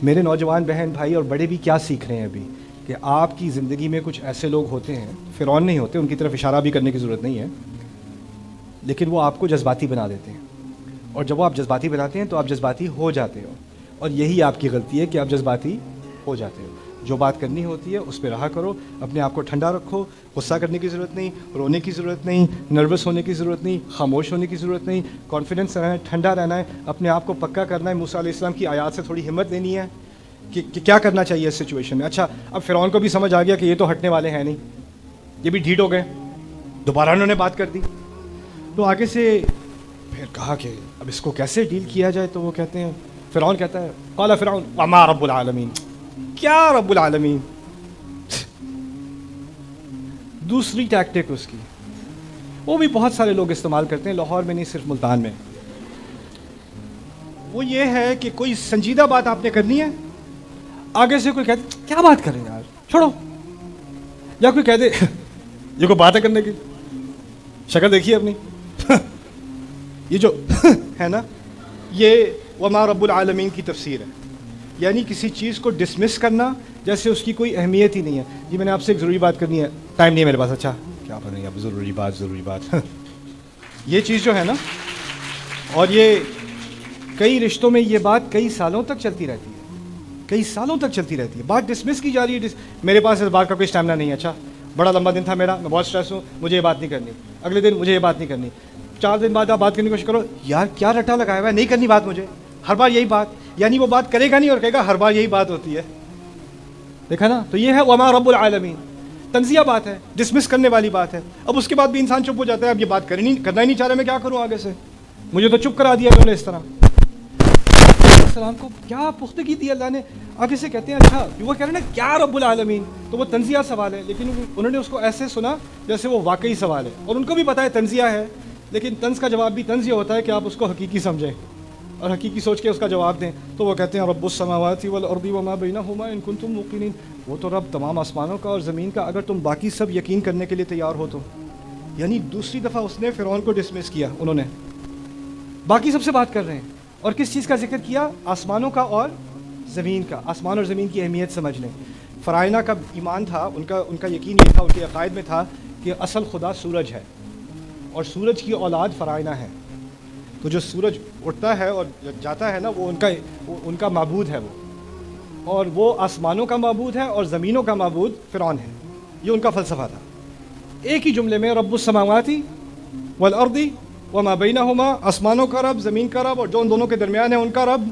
میرے نوجوان بہن بھائی اور بڑے بھی کیا سیکھ رہے ہیں ابھی کہ آپ کی زندگی میں کچھ ایسے لوگ ہوتے ہیں، فرعون نہیں ہوتے، ان کی طرف اشارہ بھی کرنے کی ضرورت نہیں ہے، لیکن وہ آپ کو جذباتی بنا دیتے ہیں، اور جب وہ آپ جذباتی بناتے ہیں تو آپ جذباتی ہو جاتے ہو، اور یہی آپ کی غلطی ہے کہ آپ جذباتی ہو جاتے ہو۔ جو بات کرنی ہوتی ہے اس پہ رہا کرو، اپنے آپ کو ٹھنڈا رکھو، غصہ کرنے کی ضرورت نہیں، رونے کی ضرورت نہیں، نروس ہونے کی ضرورت نہیں، خاموش ہونے کی ضرورت نہیں، کانفیڈنس رہنا ہے، ٹھنڈا رہنا ہے، اپنے آپ کو پکا کرنا ہے۔ موسیٰ علیہ السلام کی آیات سے تھوڑی ہمت لینی ہے کہ کیا کرنا چاہیے اس سچویشن میں۔ اچھا، اب فرعون کو بھی سمجھ آ گیا کہ یہ تو ہٹنے والے ہیں نہیں، یہ بھی ڈھیٹ ہو گئے، دوبارہ انہوں نے بات کر دی، تو آگے سے پھر کہا کہ اب اس کو کیسے ڈیل کیا جائے، تو وہ کہتے ہیں، فرعون کہتا ہے قال فرعون وما رب العالمین، کیا رب العالمین؟ دوسری ٹیکٹک اس کی، وہ بھی بہت سارے لوگ استعمال کرتے ہیں، لاہور میں نہیں صرف ملتان میں، وہ یہ ہے کہ کوئی سنجیدہ بات آپ نے کرنی ہے، آگے سے کوئی کہتے کیا بات کریں یار چھوڑو، یا کوئی کہہ دے یہ کوئی بات ہے کرنے کی، شکل دیکھیے اپنی یہ جو ہے نا، یہ وما رب العالمین کی تفسیر ہے، یعنی کسی چیز کو ڈسمس کرنا جیسے اس کی کوئی اہمیت ہی نہیں ہے۔ جی میں نے آپ سے ایک ضروری بات کرنی ہے، ٹائم نہیں ہے میرے پاس، اچھا کیا پتہ نہیں اب ضروری بات یہ چیز جو ہے نا، اور یہ کئی رشتوں میں یہ بات کئی سالوں تک چلتی رہتی ہے، کئی سالوں تک چلتی رہتی ہے، بات ڈسمس کی جا رہی ہے، میرے پاس اس بات کا کوئی اسٹیمنا نہیں ہے، اچھا بڑا لمبا دن تھا میرا، میں بہت اسٹریس ہوں، مجھے یہ بات نہیں کرنی، اگلے دن مجھے یہ بات نہیں کرنی، 4 دن بعد آپ بات کرنے کی کوشش کرو، یار کیا رٹا لگایا ہوا ہے، نہیں کرنی بات مجھے، ہر بار یہی بات، یعنی وہ بات کرے گا نہیں اور کہے گا ہر بار یہی بات ہوتی ہے، دیکھا نا؟ تو یہ ہے وما رب العالمین، تنزیہ بات ہے، ڈسمس کرنے والی بات ہے۔ اب اس کے بعد بھی انسان چپ ہو جاتا ہے، اب یہ بات کرنا ہی نہیں چاہ رہا، میں کیا کروں آگے سے، مجھے تو چپ کرا دیا انہوں نے اس طرح۔ السلام کو کیا پختگی دی اللہ نے، آگے سے کہتے ہیں اچھا وہ کہہ رہے ہیں نا کیا رب العالمین، تو وہ تنزیہ سوال ہے، لیکن انہوں نے اس کو ایسے سنا جیسے وہ واقعی سوال ہے، اور ان کو بھی پتہ ہے تنزیہ ہے، لیکن طنز کا جواب بھی طنز یہ ہوتا ہے کہ آپ اس کو حقیقی سمجھیں اور حقیقی سوچ کے اس کا جواب دیں۔ تو وہ کہتے ہیں رب السماوات والارض وما بینہما ان کنتم موقنین، وہ تو رب تمام آسمانوں کا اور زمین کا اگر تم باقی سب یقین کرنے کے لیے تیار ہو تو۔ یعنی دوسری دفعہ اس نے فرعون کو ڈسمس کیا، انہوں نے باقی سب سے بات کر رہے ہیں، اور کس چیز کا ذکر کیا؟ آسمانوں کا اور زمین کا۔ آسمان اور زمین کی اہمیت سمجھ لیں۔ فرائضہ کا ایمان تھا، ان کا یقین یہ تھا، ان کے عقائد میں تھا کہ اصل خدا سورج ہے، اور سورج کی اولاد فرائضہ ہے، تو جو سورج اٹھتا ہے اور جاتا ہے نا، وہ ان کا معبود ہے وہ، اور وہ آسمانوں کا معبود ہے اور زمینوں کا معبود فرعون ہے، یہ ان کا فلسفہ تھا۔ ایک ہی جملے میں رب السماوات والارض وما بینہما، آسمانوں کا رب، زمین کا رب، اور جو ان دونوں کے درمیان ہے ان کا رب،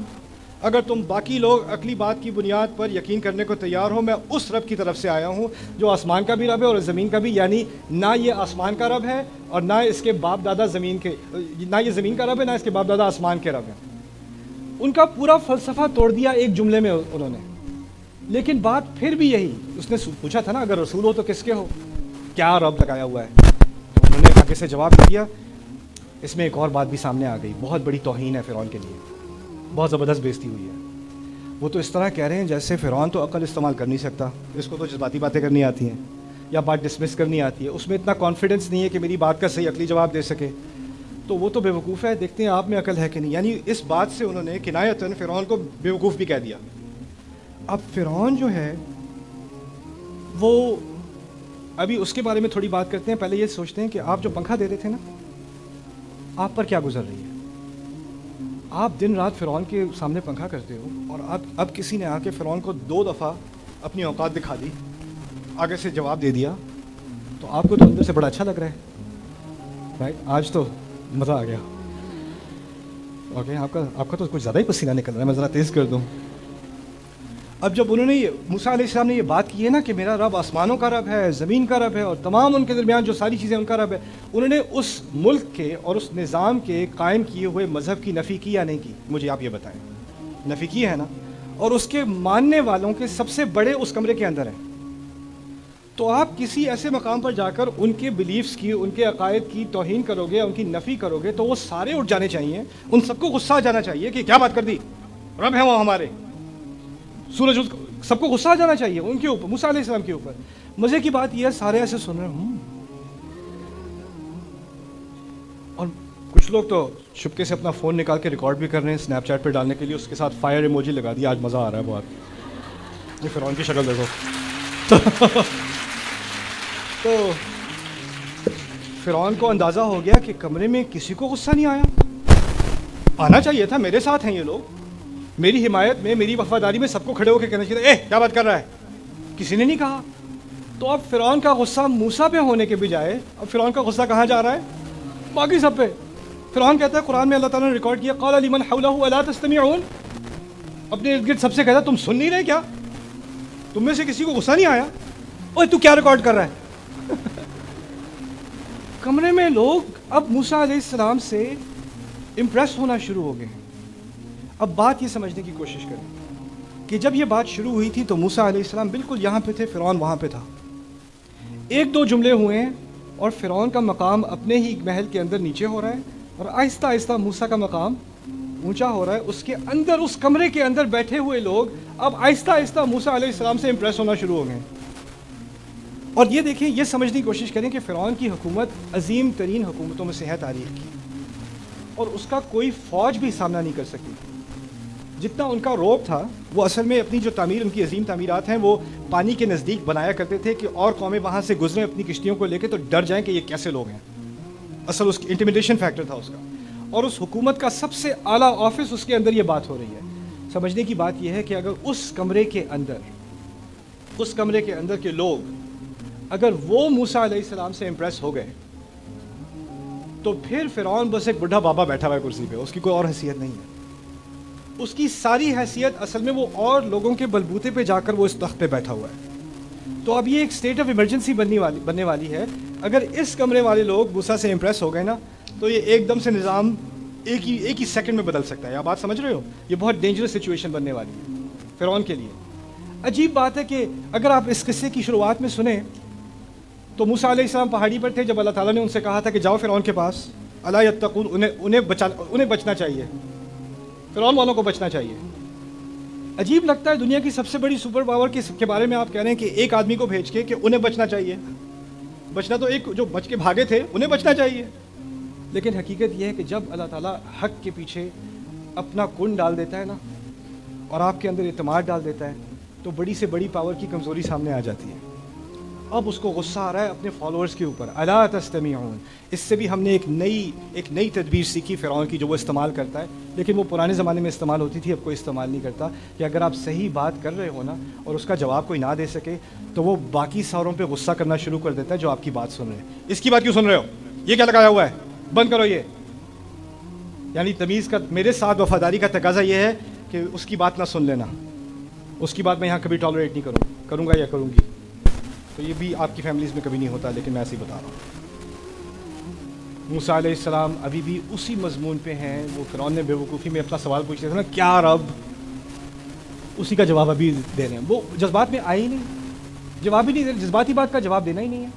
اگر تم باقی لوگ عقلی بات کی بنیاد پر یقین کرنے کو تیار ہو، میں اس رب کی طرف سے آیا ہوں جو آسمان کا بھی رب ہے اور زمین کا بھی، یعنی نہ یہ آسمان کا رب ہے اور نہ اس کے باپ دادا زمین کے، نہ یہ زمین کا رب ہے نہ اس کے باپ دادا آسمان کے رب ہیں۔ ان کا پورا فلسفہ توڑ دیا ایک جملے میں انہوں نے، لیکن بات پھر بھی یہی، اس نے پوچھا تھا نا اگر رسول ہو تو کس کے ہو، کیا رب لگایا ہوا ہے، تو انہوں نے آگے سے جواب دیا۔ اس میں ایک اور بات بھی سامنے آ گئی، بہت بڑی توہین ہے فرعون کے لیے، بہت زبردست بےزتی ہوئی ہے۔ وہ تو اس طرح کہہ رہے ہیں جیسے فرعون تو عقل استعمال کر نہیں سکتا، اس کو تو جذباتی باتیں کرنی آتی ہیں یا بات ڈسمس کرنی آتی ہے، اس میں اتنا کانفیڈنس نہیں ہے کہ میری بات کا صحیح عقلی جواب دے سکے، تو وہ تو بیوقوف ہے، دیکھتے ہیں آپ میں عقل ہے کہ نہیں۔ یعنی اس بات سے انہوں نے کنایتاً فرعون کو بیوقوف بھی کہہ دیا۔ اب فرعون جو ہے وہ، ابھی اس کے بارے میں تھوڑی بات کرتے ہیں، پہلے یہ سوچتے ہیں کہ آپ جو پنکھا دے رہے تھے نا، آپ پر کیا گزر رہی ہے؟ آپ دن رات فرعون کے سامنے پنکھا کرتے ہو، اور اب کسی نے آ کے فرعون کو 2 دفعہ اپنی اوقات دکھا دی، آگے سے جواب دے دیا، تو آپ کو تو اندر سے بڑا اچھا لگ رہا ہے، رائٹ؟ آج تو مزہ آ گیا، اوکے، آپ کا تو کچھ زیادہ ہی پسینہ نکل رہا ہے، میں ذرا تیز کر دوں۔ اب جب انہوں نے موسیٰ علیہ السلام نے یہ بات کی ہے نا کہ میرا رب آسمانوں کا رب ہے، زمین کا رب ہے، اور تمام ان کے درمیان جو ساری چیزیں ان کا رب ہے، انہوں نے اس ملک کے اور اس نظام کے قائم کیے ہوئے مذہب کی نفی کی یا نہیں کی؟ مجھے آپ یہ بتائیں۔ نفی کی ہے نا، اور اس کے ماننے والوں کے سب سے بڑے اس کمرے کے اندر ہیں، تو آپ کسی ایسے مقام پر جا کر ان کے بلیفز کی، ان کے عقائد کی توہین کرو گے، ان کی نفی کرو گے، تو وہ سارے اٹھ جانے چاہیے، ان سب کو غصہ آ جانا چاہیے کہ کیا بات کر دی، رب ہیں وہ ہمارے، سورج، سب کو غصہ آ جانا چاہیے ان کے اوپر، موسیٰ علیہ السلام کے اوپر۔ مزے کی بات یہ ہے سارے ایسے سن رہے ہیں، اور کچھ لوگ تو چھپکے سے اپنا فون نکال کے ریکارڈ بھی کر رہے ہیں اسنیپ چیٹ پہ ڈالنے کے لیے، اس کے ساتھ فائر ایموجی لگا دیا، آج مزہ آ رہا ہے بہت، یہ فرعون کی شکل دیکھو۔ تو فرعون کو اندازہ ہو گیا کہ کمرے میں کسی کو غصہ نہیں آیا، آنا چاہیے تھا، میرے ساتھ ہیں یہ لوگ، میری حمایت میں، میری وفاداری میں سب کو کھڑے ہو کے کہنا چاہیے تھا، کیا بات کر رہا ہے، کسی نے نہیں کہا۔ تو اب فرعون کا غصہ موسیٰ پہ ہونے کے بجائے اب فرعون کا غصہ کہاں جا رہا ہے؟ باقی سب پہ۔ فرعون کہتا ہے، قرآن میں اللہ تعالیٰ نے ریکارڈ کیا، قال لمن حولہ الا تستمعون، اپنے ارد گرد سب سے کہتا تم سن نہیں رہے کیا؟ تم میں سے کسی کو غصہ نہیں آیا؟ اوے تو کیا ریکارڈ کر رہا ہے؟ کمرے میں لوگ اب موسیٰ علیہ السلام سے امپریس ہونا شروع ہو گئے ہیں۔ اب بات یہ سمجھنے کی کوشش کریں کہ جب یہ بات شروع ہوئی تھی تو موسیٰ علیہ السلام بالکل یہاں پہ تھے، فرعون وہاں پہ تھا، ایک دو جملے ہوئے ہیں اور فرعون کا مقام اپنے ہی محل کے اندر نیچے ہو رہا ہے، اور آہستہ آہستہ موسیٰ کا مقام اونچا ہو رہا ہے۔ اس کے اندر، اس کمرے کے اندر بیٹھے ہوئے لوگ اب آہستہ آہستہ موسیٰ علیہ السلام سے امپریس ہونا شروع ہو گئے ہیں۔ اور یہ دیکھیں، یہ سمجھنے کی کوشش کریں کہ فرعون کی حکومت عظیم ترین حکومتوں میں سے ہے تاریخ کی، اور اس کا کوئی فوج بھی سامنا نہیں کر سکی۔ جتنا ان کا روب تھا وہ اصل میں اپنی جو تعمیر، ان کی عظیم تعمیرات ہیں، وہ پانی کے نزدیک بنایا کرتے تھے کہ اور قومیں وہاں سے گزریں اپنی کشتیوں کو لے کے تو ڈر جائیں کہ یہ کیسے لوگ ہیں۔ اصل اس کی انٹیمیڈیشن فیکٹر تھا اس کا، اور اس حکومت کا سب سے اعلیٰ آفس اس کے اندر یہ بات ہو رہی ہے۔ سمجھنے کی بات یہ ہے کہ اگر اس کمرے کے اندر کے لوگ اگر وہ موسیٰ علیہ السلام سے امپریس ہو گئے تو پھر فرعون بس ایک بڈھا بابا بیٹھا ہوا ہے کرسی پہ، اس کی کوئی اور حیثیت نہیں ہے۔ اس کی ساری حیثیت اصل میں وہ اور لوگوں کے بلبوتے پہ جا کر وہ اس تخت پہ بیٹھا ہوا ہے۔ تو اب یہ ایک اسٹیٹ آف ایمرجنسی بننے والی ہے۔ اگر اس کمرے والے لوگ موسیٰ سے امپریس ہو گئے نا تو یہ ایک دم سے نظام ایک ہی سیکنڈ میں بدل سکتا ہے۔ آپ بات سمجھ رہے ہو؟ یہ بہت ڈینجرس سچویشن بننے والی ہے فرعون کے لیے۔ عجیب بات ہے کہ اگر آپ اس قصے کی شروعات میں سنیں تو موسیٰ علیہ السلام پہاڑی پر تھے جب اللہ تعالیٰ نے ان سے کہا تھا کہ جاؤ فرعون کے پاس، الا یتقون، انہیں بچنا چاہیے، فرعون والوں کو بچنا چاہیے۔ عجیب لگتا ہے دنیا کی سب سے بڑی سپر پاور کے بارے میں آپ کہہ رہے ہیں کہ ایک آدمی کو بھیج کے کہ انہیں بچنا چاہیے۔ بچنا تو ایک جو بچ کے بھاگے تھے انہیں بچنا چاہیے، لیکن حقیقت یہ ہے کہ جب اللہ تعالیٰ حق کے پیچھے اپنا کن ڈال دیتا ہے نا اور آپ کے اندر اعتماد ڈال دیتا ہے تو بڑی سے بڑی پاور کی کمزوری سامنے آ جاتی ہے۔ اب اس کو غصہ آ رہا ہے اپنے فالوورز کے اوپر، الا تستمعون۔ اس سے بھی ہم نے ایک نئی تدبیر سیکھی فرعون کی جو وہ استعمال کرتا ہے، لیکن وہ پرانے زمانے میں استعمال ہوتی تھی، اب کوئی استعمال نہیں کرتا، کہ اگر آپ صحیح بات کر رہے ہو نا اور اس کا جواب کوئی نہ دے سکے تو وہ باقی ساروں پہ غصہ کرنا شروع کر دیتا ہے جو آپ کی بات سن رہے ہیں۔ اس کی بات کیوں سن رہے ہو؟ یہ کیا لگایا ہوا ہے؟ بند کرو یہ۔ یعنی تمیز کا، میرے ساتھ وفاداری کا تقاضا یہ ہے کہ اس کی بات نہ سن لینا، اس کی بات میں یہاں کبھی ٹالریٹ نہیں کروں گا یا کروں گی۔ تو یہ بھی آپ کی فیملیز میں کبھی نہیں ہوتا، لیکن میں ایسے ہی بتا رہا ہوں۔ موسیٰ علیہ السلام ابھی بھی اسی مضمون پہ ہیں۔ وہ فرعون نے بے وقوفی میں اپنا سوال پوچھ رہے تھے نا، کیا رب، اسی کا جواب ابھی دے رہے ہیں۔ وہ جذبات میں آئے ہی نہیں، جواب ہی نہیں دے رہے، جذباتی بات کا جواب دینا ہی نہیں ہے۔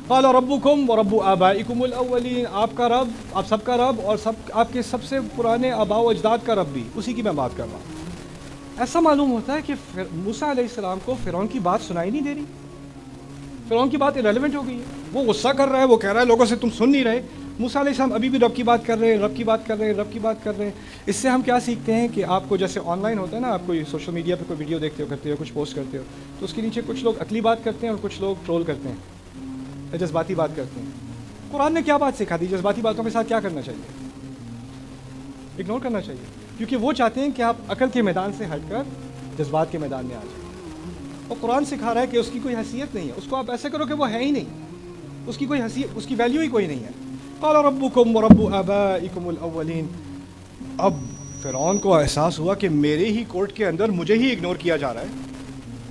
قال ربکم ورب آبائکم الاولین، آپ کا رب، آپ سب کا رب، اور سب آپ کے سب سے پرانے آباء و اجداد کا رب بھی، اسی کی میں بات کر رہا ہوں۔ ایسا معلوم ہوتا ہے کہ موسیٰ علیہ السلام کو فرعون کی بات سنائی نہیں دے رہی، فرعون کی بات irrelevant ہو گئی ہے۔ وہ غصہ کر رہا ہے، وہ کہہ رہا ہے لوگوں سے تم سن نہیں رہے، موسیٰ علیہ السلام ابھی بھی رب کی بات کر رہے ہیں، رب کی بات کر رہے ہیں، رب کی بات کر رہے ہیں۔ اس سے ہم کیا سیکھتے ہیں کہ آپ کو جیسے آن لائن ہوتا ہے نا، آپ کوئی سوشل میڈیا پہ کوئی ویڈیو دیکھتے ہو، کرتے ہو، کچھ پوسٹ کرتے ہو تو اس کے نیچے کچھ لوگ عقلی بات کرتے ہیں اور کچھ لوگ ٹرول کرتے ہیں، جذباتی بات کرتے ہیں۔ قرآن نے کیا بات سکھا دی؟ جذباتی باتوں کے ساتھ کیا کرنا چاہیے؟ اگنور کرنا چاہیے، کیونکہ وہ چاہتے ہیں کہ آپ عقل کے میدان سے ہٹ کر جذبات کے میدان میں آ جائیں۔ اور قرآن سکھا رہا ہے کہ اس کی کوئی حیثیت نہیں ہے، اس کو آپ ایسے کرو کہ وہ ہے ہی نہیں، اس کی کوئی حیثیت، اس کی ویلیو ہی کوئی نہیں ہے۔ قال ربکم ورب آبائکم الاولین۔ اب فرعون کو احساس ہوا کہ میرے ہی کورٹ کے اندر مجھے ہی اگنور کیا جا رہا ہے،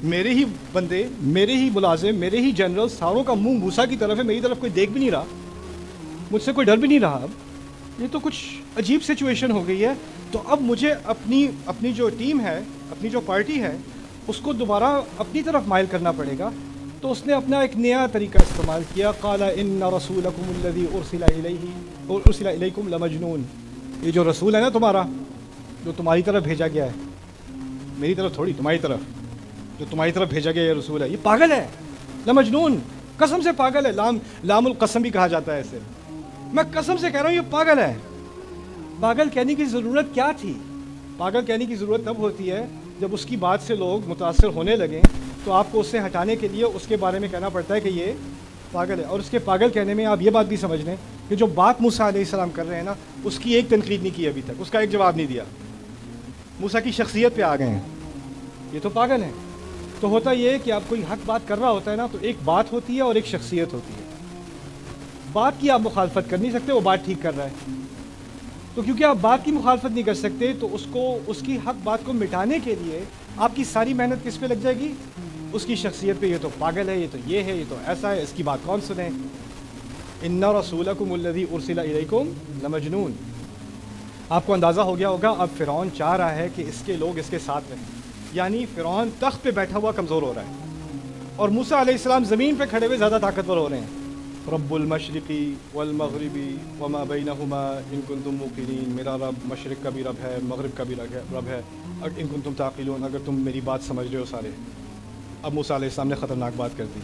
میرے ہی بندے، میرے ہی ملازم، میرے ہی جنرل، ساروں کا منہ موسیٰ کی طرف ہے، میری طرف کوئی دیکھ بھی نہیں رہا، مجھ سے کوئی ڈر بھی نہیں رہا۔ اب یہ تو کچھ عجیب سچویشن ہو گئی ہے۔ تو اب مجھے اپنی جو ٹیم ہے، اپنی جو پارٹی ہے، اس کو دوبارہ اپنی طرف مائل کرنا پڑے گا۔ تو اس نے اپنا ایک نیا طریقہ استعمال کیا، قال ان رسولکم الذی ارسل الیکم لمجنون۔ یہ جو رسول ہے نا تمہارا، جو تمہاری طرف بھیجا گیا ہے، میری طرف تھوڑی، تمہاری طرف، جو تمہاری طرف بھیجا گیا یہ رسول ہے، یہ پاگل ہے، لمجنون، قسم سے پاگل ہے، لام القسم بھی کہا جاتا ہے اسے۔ میں قسم سے کہہ رہا ہوں یہ پاگل ہے. پاگل کہنے کی ضرورت کیا تھی؟ پاگل کہنے کی ضرورت تب ہوتی ہے جب اس کی بات سے لوگ متاثر ہونے لگیں تو آپ کو اس سے ہٹانے کے لیے اس کے بارے میں کہنا پڑتا ہے کہ یہ پاگل ہے. اور اس کے پاگل کہنے میں آپ یہ بات بھی سمجھ لیں کہ جو بات موسیٰ علیہ السلام کر رہے ہیں نا اس کی ایک تنقید نہیں کی ابھی تک, اس کا ایک جواب نہیں دیا. موسیٰ کی شخصیت پہ آ گئے ہیں, یہ تو پاگل ہیں. تو ہوتا یہ ہے کہ آپ کوئی حق بات کر رہا ہوتا ہے نا تو ایک بات ہوتی ہے اور ایک شخصیت ہوتی ہے. بات کی آپ مخالفت کر نہیں سکتے, وہ بات ٹھیک کر رہا ہے. تو کیونکہ آپ بات کی مخالفت نہیں کر سکتے تو اس کی حق بات کو مٹانے کے لیے آپ کی ساری محنت کس پہ لگ جائے گی؟ اس کی شخصیت پہ. یہ تو پاگل ہے, یہ تو یہ ہے, یہ تو ایسا ہے, اس کی بات کون سنے. ان رسولکم الذی ارسل الیکم لمجنون. آپ کو اندازہ ہو گیا ہوگا اب فرعون چاہ رہا ہے کہ اس کے لوگ اس کے ساتھ رہیں. یعنی فرعون تخت پہ بیٹھا ہوا کمزور ہو رہا ہے اور موسیٰ علیہ السلام زمین پہ کھڑے ہوئے زیادہ طاقتور ہو رہے ہیں. رب المشرقی والمغربی وما بینہما ان کنتم موقنین. میرا رب مشرق کا بھی رب ہے, مغرب کا بھی رب ہے, ان کنتم تعقلون, اگر تم میری بات سمجھ رہے ہو سارے. اب موسیٰ علیہ السلام نے خطرناک بات کر دی.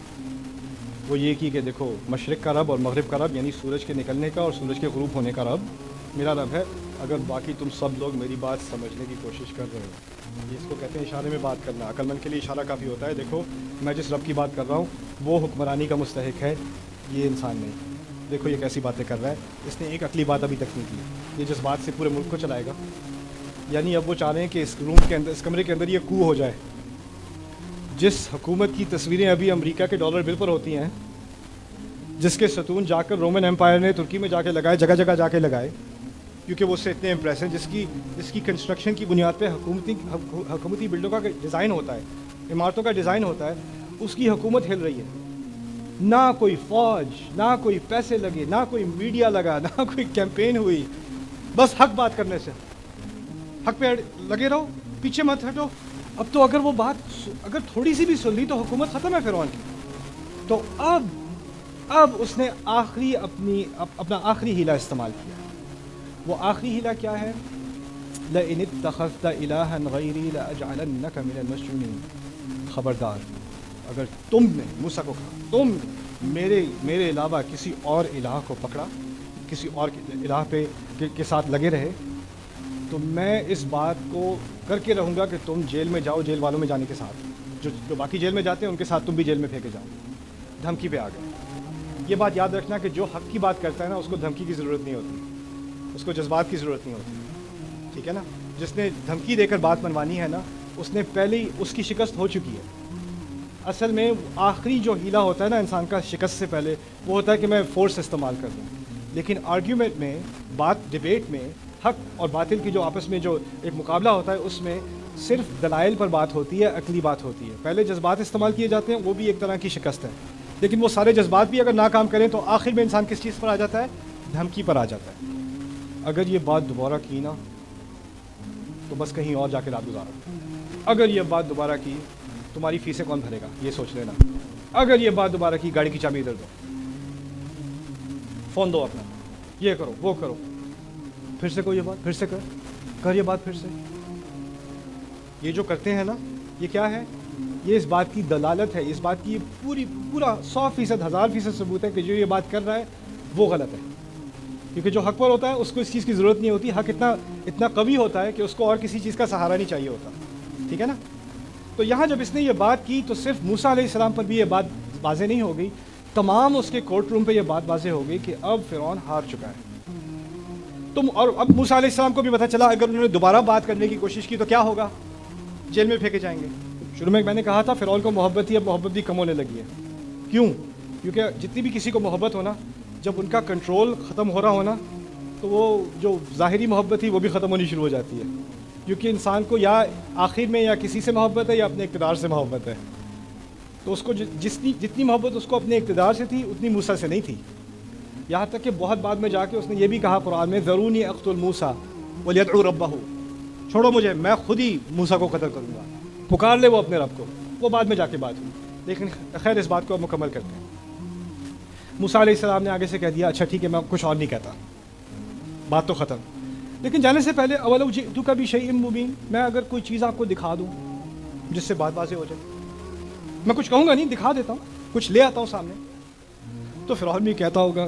وہ یہ کی کہ دیکھو مشرق کا رب اور مغرب کا رب یعنی سورج کے نکلنے کا اور سورج کے غروب ہونے کا رب میرا رب ہے, اگر باقی تم سب لوگ میری بات سمجھنے کی کوشش کر رہے ہو. اس کو کہتے ہیں اشارے میں بات کرنا. عقل مند کے لیے اشارہ کافی ہوتا ہے. دیکھو میں جس رب کی بات کر رہا ہوں وہ حکمرانی کا مستحق ہے, یہ انسان نہیں. دیکھو یہ کیسی باتیں کر رہا ہے, اس نے ایک عقلی بات ابھی تک نہیں کی. یہ جس بات سے پورے ملک کو چلائے گا. یعنی اب وہ چاہ رہے ہیں کہ اس روم کے اندر, اس کمرے کے اندر یہ کو ہو جائے. جس حکومت کی تصویریں ابھی امریکہ کے ڈالر بل پر ہوتی ہیں, جس کے ستون جا کر رومن امپائر نے ترکی میں جا کے لگائے, جگہ جگہ جا کے لگائے کیونکہ وہ اس سے اتنے امپریس ہیں, جس کی کنسٹرکشن کی بنیاد پہ حکومتی بلڈوں کا ڈیزائن ہوتا ہے, عمارتوں کا ڈیزائن ہوتا ہے, اس کی حکومت ہل رہی ہے. نہ کوئی فوج, نہ کوئی پیسے لگے, نہ کوئی میڈیا لگا, نہ کوئی کیمپین ہوئی, بس حق بات کرنے سے. حق پہ لگے رہو, پیچھے مت ہٹو. اب تو اگر وہ بات اگر تھوڑی سی بھی سن لی تو حکومت ختم ہے فرعون کی. تو اب اس نے اپنا آخری ہیلا استعمال کیا. وہ آخری ہیلا کیا ہے؟ لَإِنِ اتَّخَذْتَ إِلَٰهًا غَيْرِي لَأَجْعَلَنَّكَ مِنَ الْمَسْجُونِينَ. خبردار, اگر تم نے موسیٰ کو کہا تم میرے علاوہ کسی اور الہ کو پکڑا, کسی اور الہ پہ کے ساتھ لگے رہے, تو میں اس بات کو کر کے رہوں گا کہ تم جیل میں جاؤ, جیل والوں میں جانے کے ساتھ, جو باقی جیل میں جاتے ہیں ان کے ساتھ تم بھی جیل میں پھینکے جاؤ. دھمکی پہ آ گئے. یہ بات یاد رکھنا کہ جو حق کی بات کرتا ہے نا اس کو دھمکی کی ضرورت نہیں ہوتی, اس کو جذبات کی ضرورت نہیں ہوتی. ٹھیک ہے نا. جس نے دھمکی دے کر بات منوانی ہے نا اس نے پہلے ہی اس کی شکست ہو چکی ہے. اصل میں آخری جو ہیلا ہوتا ہے نا انسان کا شکست سے پہلے, وہ ہوتا ہے کہ میں فورس استعمال کر دوں. لیکن آرگیومنٹ میں, ڈیبیٹ میں حق اور باطل کی جو آپس میں جو ایک مقابلہ ہوتا ہے اس میں صرف دلائل پر بات ہوتی ہے, عقلی بات ہوتی ہے. پہلے جذبات استعمال کیے جاتے ہیں, وہ بھی ایک طرح کی شکست ہے. لیکن وہ سارے جذبات بھی اگر ناکام کریں تو آخر میں انسان کس چیز پر آ جاتا ہے؟ دھمکی پر آ جاتا ہے. اگر یہ بات دوبارہ کی نا تو بس کہیں اور جا کے رات گزارو. اگر یہ بات دوبارہ کی تمہاری فیسیں کون بھرے گا یہ سوچ لینا. اگر یہ بات دوبارہ کی گاڑی کی چابی ادھر دو, فون دو اپنا, یہ کرو وہ کرو, پھر سے کوئی یہ بات, پھر سے کر یہ بات پھر سے. یہ جو کرتے ہیں نا یہ کیا ہے؟ یہ اس بات کی دلالت ہے, اس بات کی پورا 100%, 1000% ثبوت ہے کہ جو یہ بات کر رہا ہے وہ غلط ہے. کیونکہ جو حق پر ہوتا ہے اس کو اس چیز کی ضرورت نہیں ہوتی. حق اتنا قوی ہوتا ہے کہ اس کو اور کسی چیز کا سہارا نہیں چاہیے ہوتا. ٹھیک ہے نا. تو یہاں جب اس نے یہ بات کی تو صرف موسیٰ علیہ السلام پر بھی یہ بات واضح نہیں ہو گئی, تمام اس کے کورٹ روم پہ یہ بات واضح ہو گئی کہ اب فرعون ہار چکا ہے. اور اب موسیٰ علیہ السلام کو بھی پتہ چلا اگر انہوں نے دوبارہ بات کرنے کی کوشش کی تو کیا ہوگا؟ جیل میں پھینکے جائیں گے. شروع میں نے کہا تھا فرعون کو محبت تھی, اب محبت بھی کم ہونے لگی ہے. کیوں؟ کیونکہ جتنی بھی کسی کو محبت ہونا, جب ان کا کنٹرول ختم ہو رہا ہونا تو وہ جو ظاہری محبت تھی وہ بھی ختم ہونی شروع ہو جاتی ہے. کیونکہ انسان کو یا آخر میں یا کسی سے محبت ہے یا اپنے اقتدار سے محبت ہے. تو اس کو جتنی محبت اس کو اپنے اقتدار سے تھی اتنی موسیٰ سے نہیں تھی. یہاں تک کہ بہت بعد میں جا کے اس نے یہ بھی کہا قرآن میں, ذرونی اقتل موسیٰ ولیدعو ربہ, چھوڑو مجھے, میں خود ہی موسیٰ کو قتل کروں گا, پکار لے وہ اپنے رب کو. وہ بعد میں جا کے بات ہوئی. لیکن خیر اس بات کو اب مکمل کرتے ہیں. موسیٰ علیہ السلام نے آگے سے کہہ دیا اچھا ٹھیک ہے میں کچھ اور نہیں کہتا, بات تو ختم. لیکن جانے سے پہلے اولو جئتک بشیء مبین, میں اگر کوئی چیز آپ کو دکھا دوں جس سے بات واضح ہو جائے, میں کچھ کہوں گا نہیں, دکھا دیتا ہوں, کچھ لے آتا ہوں سامنے. تو فرعون بھی کہتا ہوگا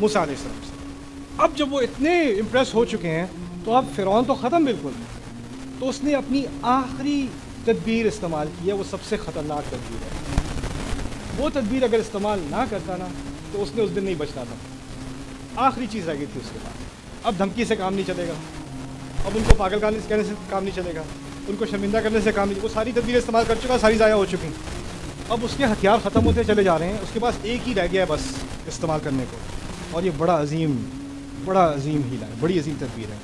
موسیٰ علیہ السلام سے. اب جب وہ اتنے امپریس ہو چکے ہیں تو اب فرعون تو ختم بالکل, تو اس نے اپنی آخری تدبیر استعمال کی ہے, وہ سب سے خطرناک تدبیر ہے. وہ تدبیر اگر استعمال نہ کرتا نا تو اس نے اس دن نہیں بچنا تھا. آخری چیز رہ گئی تھی اس کے پاس. اب دھمکی سے کام نہیں چلے گا, اب ان کو پاگل کہنے سے کام نہیں چلے گا, ان کو شرمندہ کرنے سے کام نہیں. وہ ساری تدبیر استعمال کر چکا, ساری ضائع ہو چکی. اب اس کے ہتھیار ختم ہوتے چلے جا رہے ہیں, اس کے پاس ایک ہی رہ گیا ہے بس استعمال کرنے کو, اور یہ بڑا عظیم ہیلا ہے, بڑی عظیم تدبیر ہے.